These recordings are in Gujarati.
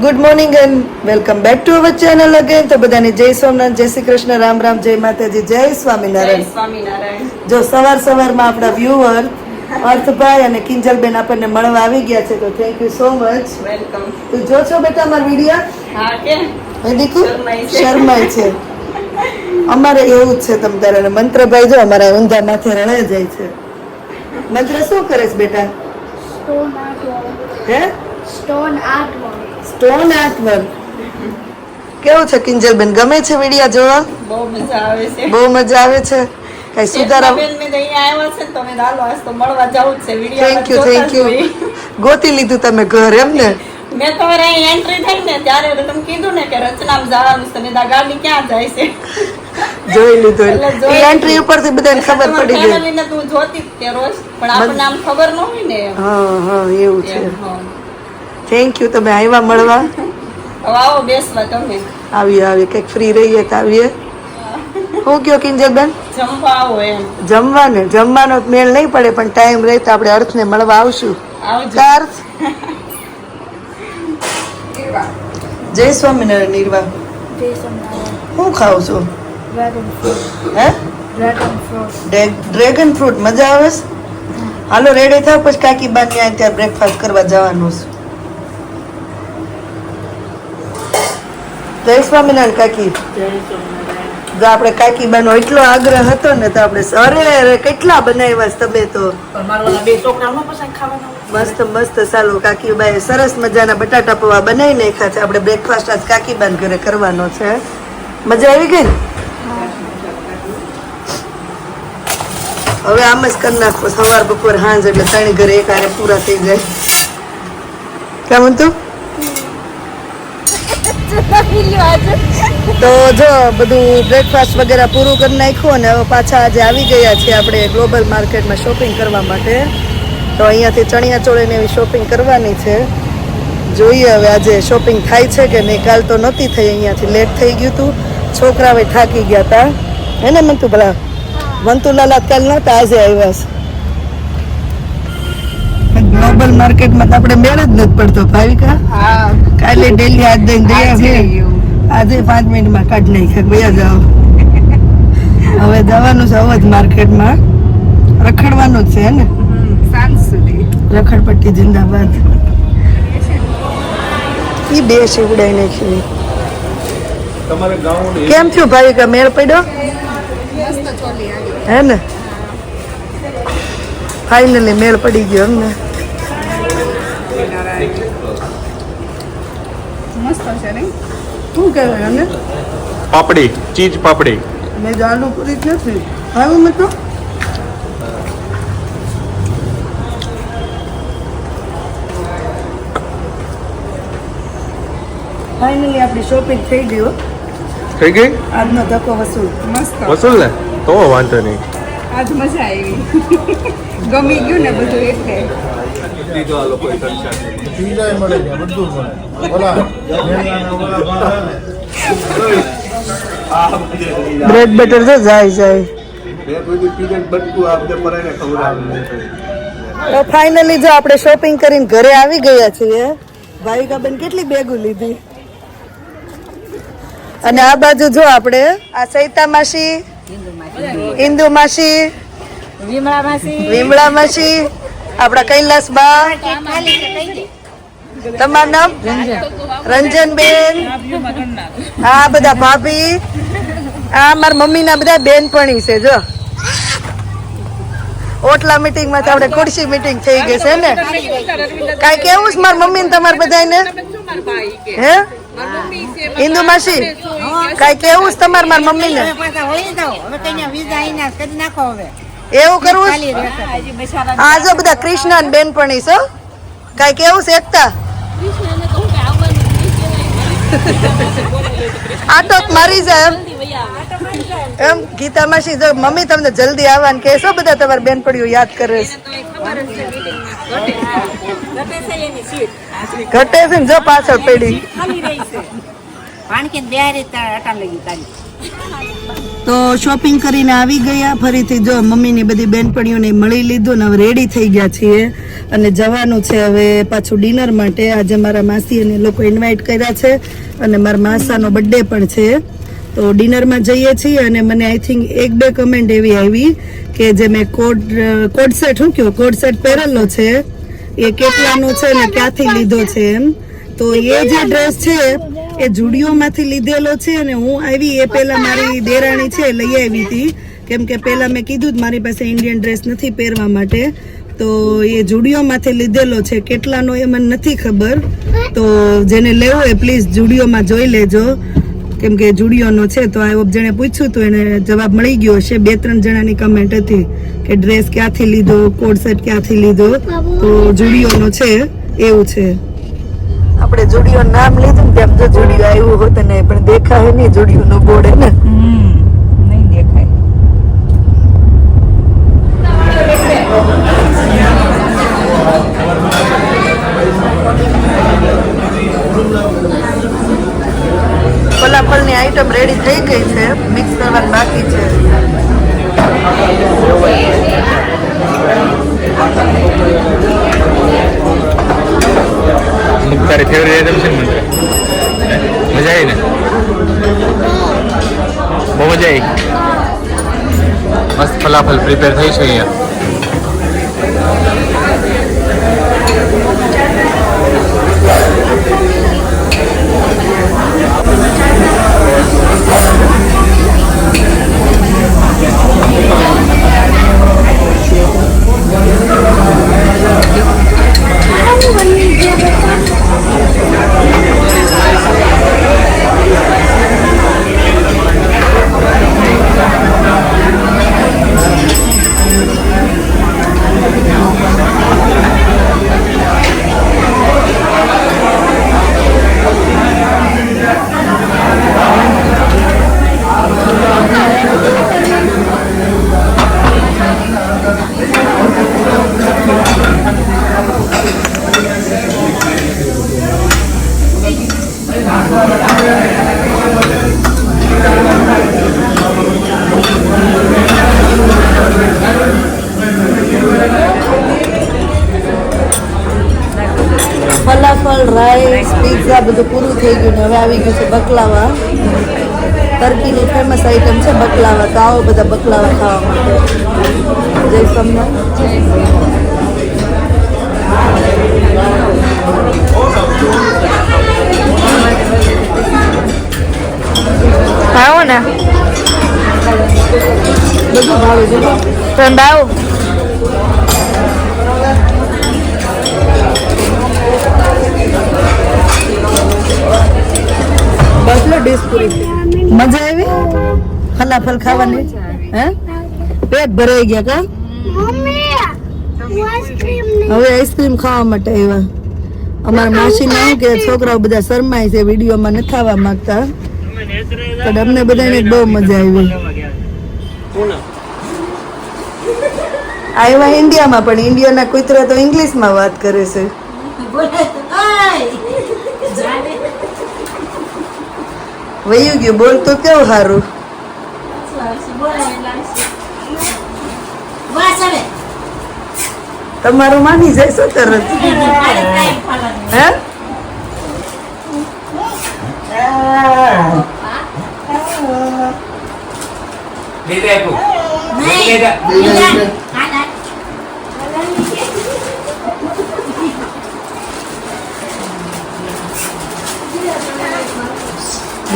Good morning and welcome back to our channel again. તો બધાને જય સોમનાથ, જય શ્રી કૃષ્ણ, રામ રામ, જય માતાજી, જય સ્વામિનારાયણ. જો સવારમાં આપણા વ્યુઅર અર્થભાઈ અને કિંજલબેન આપણને મળવા આવી ગયા છે, તો thank you so much. Welcome. તું જો છો બેટા અમારા વિડીયો? હા કે દીકુ શર્માય છે. અમારે એવું જ છે તમ તારે. અને મંત્રભાઈ જો અમારા ઊંધા માથે રળાઈ જાય છે. મંત્ર શું કરે છે બેટા? હે સ્ટોન આર્ટ વર્ક. કેવું છે કિંજલબેન, ગમે છે વિડીયા જોવા? બહુ મજા આવે છે. બહુ મજા આવે છે. કઈ સુધારા? બેન મેં અહીંયા આવ્યા છે તો મેં હાલો આજ તો મળવા જાવું જ છે. Video thank you. ગોતી લીધું તમે ઘર એમ ને? મેં તો અહીં એન્ટ્રી થઈ ને ત્યારે તમે કીધું ને કે રચનામાં જવાનું છે, મેં ગાડી ક્યાં જાય છે જોઈ લીધું. એન્ટ્રી ઉપરથી બધાને ખબર પડી ગઈ. ફેમિલીને તું જોતી જ તે રોજ, પણ આપણને આમ ખબર ન હોય ને. હા એવું છે. હા. Thank you. તમે આવ્યા મળવા. હવે આવો બેસવા તમે. આવીએ કંઈક ફ્રી રહીએ તો આવીએ. હું કયો કિંજલબેન? જમવા આવો એમ. જમવાનો મેળ નહીં પડે, પણ ટાઈમ રહે તો આપણે અર્થને મળવા આવશું. આવજો. અર્થ જય સ્વામિનારાયણ. નિર્વા હું ખાવ છું? હે ડ્રેગન ફ્રૂટ. મજા આવે છે? હાલો રેડી થાવ, પછી કાકી બા ત્યાં ત્યાં બ્રેકફાસ્ટ કરવા જવાનું છે. જય સ્વામિનારાયણ કાકી. જો આપણે કાકી બાનો એટલો આગ્રહ હતો ને તો આપણે અરે કેટલા બનાવ્યા છે તમે તો. મસ્ત ચાલો. કાકી બાએ સરસ મજાના બટાટા પૌવા બનાવી નાખ્યા છે. આપણે બ્રેકફાસ્ટ આજ કાકી બાન ઘરે કરવાનો છે. મજા આવી ગઈ ને? હવે આમ જ કરી નાખો, સવાર બપોર સાંજ, એટલે ત્રણ ઘરે એક આરે પૂરા થઈ જાય. કેમ તું? તો જો બધું બ્રેકફાસ્ટ વગેરે પૂરું કરી નાખ્યું અને હવે પાછા આજે આવી ગયા છીએ આપણે ગ્લોબલ માર્કેટમાં શોપિંગ કરવા માટે. તો અહીંયાથી ચણિયા ચોળીને એવી શોપિંગ કરવાની છે. જોઈએ હવે આજે શોપિંગ થાય છે કે નહીં. કાલ તો નહોતી થઈ, અહીંયાથી લેટ થઈ ગયું હતું. છોકરાઓ થાકી ગયા હતા. હે ને મંતુ? ભલા વંતુલાલા કાલ નહોતા, આજે આવ્યા છે. ગ્લોબલ માર્કેટમાં તો આપણે મેળ જ નથી પડતો ભાવિકા. હા. કાલે ડેલી હાથ દઈને દયા છે. આજે 5 મિનિટમાં કાઢ નાખે ગયા જાઓ. હવે જવાનું છે અવધ માર્કેટમાં, રખડવાનું જ છે હે ને? સાંજ સુધી રખડપટ્ટી જિંદાબાદ. ઈ બે શિવડાઈ નાખી. કેમ થયું ભાવિકા, મેળ પડ્યો હે ને? ફાઇનલી મેળ પડી ગયો અમને. મસ્ત છે ને? શું કહેવાય ને? પાપડી, ચીઝ પાપડી. મેં જાડું પૂરી જ નથી આવ્યું મેં તો. ફાઇનલી આપણી શોપિંગ થઈ ગઈ. થઈ ગઈ? આજનો ધક્કો વસૂલ. મસ્ત. વસૂલ ને? તો વાંધો નહીં. આજ મજા આવી. ગમી ગયું ને બધું એટલે. બ્રેડ બટર તો જાય. તો ફાઇનલી જો આપણે શોપિંગ કરીને ઘરે આવી ગયા છીએ. ભાવિકાબેન કેટલી બેગો લીધી. અને આ બાજુ જો આપણે આ સૈતા માસી, ઇન્દુ માસી, વિમળા માસી, આપણા કૈલાસ બા, તમારું નામ? રંજનબેન. આ બધા ભાભી. આ મારા મમ્મીના બધા બેનપણી છે. જો ઓટલા મીટિંગ માં આપણે ખુરશી મીટિંગ થઈ ગઈ છે ને? કઈ કેવું છે મારા મમ્મી ને તમારે બધાને? હે ઇન્દુ માસી, કઈ કેવું છે તમારે મારા મમ્મી ને? એવું કરવું? આ જો બધા કૃષ્ણ બેનપણી છે. કઈ કેવું છે એકતા? આટો મારી જાય એમ ગીતા માસી. જો મમ્મી તમને જલ્દી આવવાનું કહેશો, બધા તમારી બેનપણીઓ યાદ કરે છે. ઘટે છે ને જો પાછળ પડી. તો શોપિંગ કરીને આવી ગયા ફરીથી. જો મમ્મીની બધી બેનપણીઓને મળી લીધું ને હવે રેડી થઈ ગયા છીએ અને જવાનું છે હવે પાછું ડિનર માટે. આજે મારા માસી અને લોકો ઇન્વાઇટ કર્યા છે અને મારા માસાનો બર્થડે પણ છે. તો ડિનરમાં જઈએ છીએ અને મને આઈ થિંક 1-2 કમેન્ટ એવી આવી કે જે મેં કોડ સેટ પહેરેલો છે એ કેટલાનો છે ને ક્યાંથી લીધો છે એમ. તો એ જે ડ્રેસ છે એ જુડિયોમાંથી લીધેલો છે અને હું આવી એ પહેલા મારી દેરાણી છે લઈ આવી હતી, કેમ કે પહેલા મેં કીધું જ મારી પાસે ઇન્ડિયન ડ્રેસ નથી પહેરવા માટે. તો એ જુડિયોમાંથી લીધેલો છે, કેટલાનો એ મને નથી ખબર. તો જેને લેવો હોય પ્લીઝ જુડિયોમાં જોઈ લેજો, કેમ કે જુડિયોનો છે. તો આ જેણે પૂછ્યું તો એને જવાબ મળી ગયો હશે. 2-3 જણાની કમેન્ટ હતી કે ડ્રેસ ક્યાંથી લીધો, કોડ સેટ ક્યાંથી લીધો. તો જુડિયોનો છે એવું છે. આપણે જુડિયો નામ લીધું ને તેમ તો જુડિયો આવ્યું હોત ને પણ દેખાય નહીં જુડિયોનો બોર્ડ હે ને. નહીં દેખાય. ફલાફલની આઈટમ રેડી થઈ ગઈ છે, મિક્સ કરવાની બાકી છે. તારી ફેવરેટ આઈટમ છે ને મંત્ર? મજા આવી ને? બહુ મજા આવી. મસ્ત ફલાફલ પ્રિપેર થઈ છે અહીંયા. ફલાફલ, રાઈસ, પીઝા બધું પૂરું થઈ ગયું ને હવે આવી ગયું છે બકલાવા. ટર્કીની ફેમસ આઈટમ છે બકલાવા. તો આવો બધા બકલાવા ખાવા માટે. જય સોમનાથ. આવો ને બધું ભાવે છે. તમે આવો. બસલો ડીશ પૂરી. મજા આવી ફલાફલ ખાવાની? હે પેટ ભરાઈ ગયા કા? હવે આઈસ્ક્રીમ ખાવા માટે આવ્યા. અમારા માસી ને કે છોકરાઓ બધા શરમાય છે, વિડીયોમાં નથી આવવા માંગતા. પણ અમને બધાને બહુ મજા આવી. આવ્યા ઇન્ડિયામાં પણ ઇન્ડિયાના કુતરા તો ઇંગ્લિશમાં વાત કરે છે. વયું ગયું બોલ તો કેવું સારું. તમારું માની જાય શું તરત? હે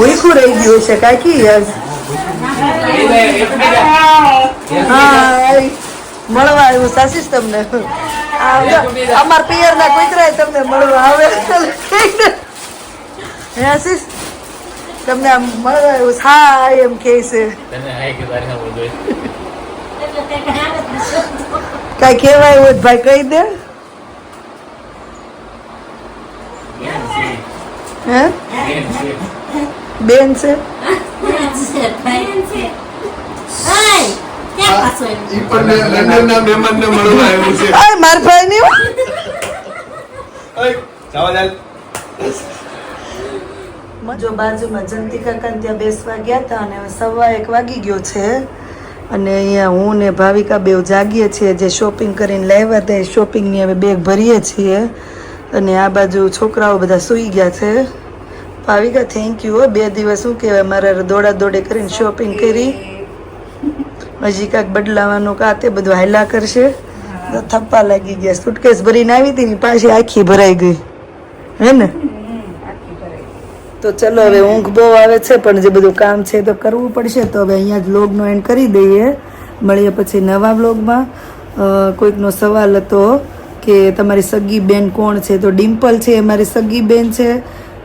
ભૂખું રહી ગયું છે કાકી યાર. હા મળવા આવ્યું સાસીસ તમને. અમાર પિયર ના કુતરા તમને મળવા આવે. હે આશીષ તમને મળવા આવ્યું? હા એમ કે છે. કઈ કેવાય હોય ભાઈ કહી દે. હે બેન છે? માર ભાઈ ની જો બાજુમાં જંતી કાકા ત્યાં બેસવા ગયા હતા અને હવે 1:15 વાગી ગયો છે અને અહીંયા હું ને ભાવિકા બેવ જાગીએ છીએ. જે શોપિંગ કરીને લાવ્યા હતા એ શોપિંગની હવે બેગ ભરીએ છીએ અને આ બાજુ છોકરાઓ બધા સૂઈ ગયા છે. Bhavika thank you. 2 દિવસ શું કહેવાય મારા દોડા દોડે કરીને શોપિંગ કરી. હજી કાંઈક બદલાવાનું કાતે બધું હાયલા કરશે તો થપ્પા લાગી ગયા. સુટકેસ ભરીને આવી હતી ને પાછી આખી ભરાઈ ગઈ હે ને. તો ચલો હવે ઊંઘ બહુ આવે છે પણ જે બધું કામ છે તો કરવું પડશે. તો હવે અહીંયા જ વ્લોગનો એન્ડ કરી દઈએ. મળીએ પછી નવા વ્લોગમાં. કોઈકનો સવાલ હતો કે તમારી સગી બેન કોણ છે, તો ડિમ્પલ છે એ મારી સગી બેન છે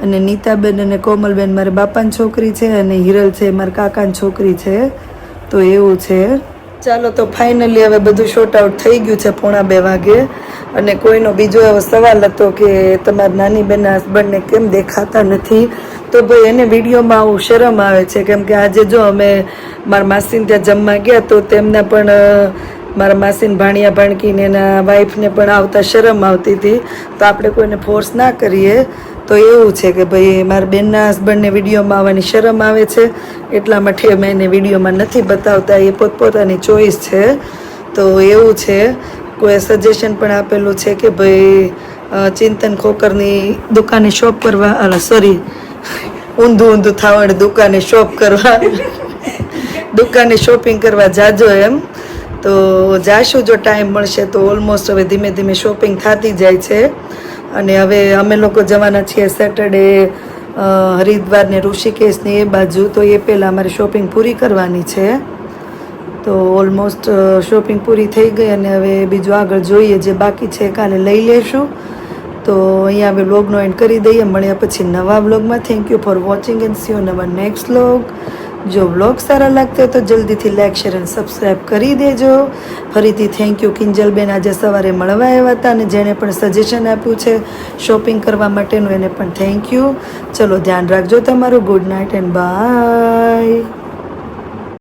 અને નીતાબેન અને કોમલબેન મારા બાપાની છોકરી છે અને હિરલ છે મારા કાકાની છોકરી છે. તો એવું છે. ચાલો તો ફાઇનલી હવે બધું શોર્ટ આઉટ થઈ ગયું છે 1:45 વાગે. અને કોઈનો બીજો એવો સવાલ હતો કે તમારા નાની બેનના હસબન્ડને કેમ દેખાતા નથી, તો ભાઈ એને વિડીયોમાં આવું શરમ આવે છે. કેમ કે આજે જો અમે મારા માસીને ત્યાં જમવા ગયા તો તેમના પણ મારા માસીને ભાણિયા ભાણકીને એના વાઈફને પણ આવતા શરમ આવતી હતી. તો આપણે કોઈને ફોર્સ ના કરીએ. તો એવું છે કે ભાઈ મારા બેનના હસબન્ડને વિડીયોમાં આવવાની શરમ આવે છે એટલા માટે અમે એને વિડીયોમાં નથી બતાવતા. એ પોતપોતાની ચોઈસ છે. તો એવું છે. કોઈ સજેશન પણ આપેલું છે કે ભાઈ ચિંતન ખોકરની દુકાને શોપ કરવા, સોરી ઊંધું થાવણ દુકાને શોપ કરવા દુકાને શોપિંગ કરવા જાજો એમ. તો જાશું જો ટાઈમ મળશે તો. ઓલમોસ્ટ હવે ધીમે ધીમે શોપિંગ થતી જાય છે. અને હવે અમે લોકો જવાના છીએ સેટરડે હરિદ્વાર ને ઋષિકેશ ને એ બાજુ. તો એ પહેલાં અમારે શોપિંગ પૂરી કરવાની છે. તો ઓલમોસ્ટ શોપિંગ પૂરી થઈ ગઈ અને હવે બીજું આગળ જોઈએ જે બાકી છે કાલે લઈ લેશું. તો અહીંયા હવે વ્લોગનો એન્ડ કરી દઈએ. મળ્યા પછી નવા વ્લોગમાં. Thank you for watching and C you in our next vlog. જો વ્લોગ સારા લાગતા હોય તો જલ્દીથી લાઈક શેર અને સબસ્ક્રાઈબ કરી દેજો. ફરીથી થેન્ક યુ કિંજલબેન આજે સવારે મળવા આવ્યા હતા અને જેણે પણ સજેશન આપ્યું છે શોપિંગ કરવા માટેનું એને પણ થેન્ક યુ. ચલો ધ્યાન રાખજો તમારું. Good night and by.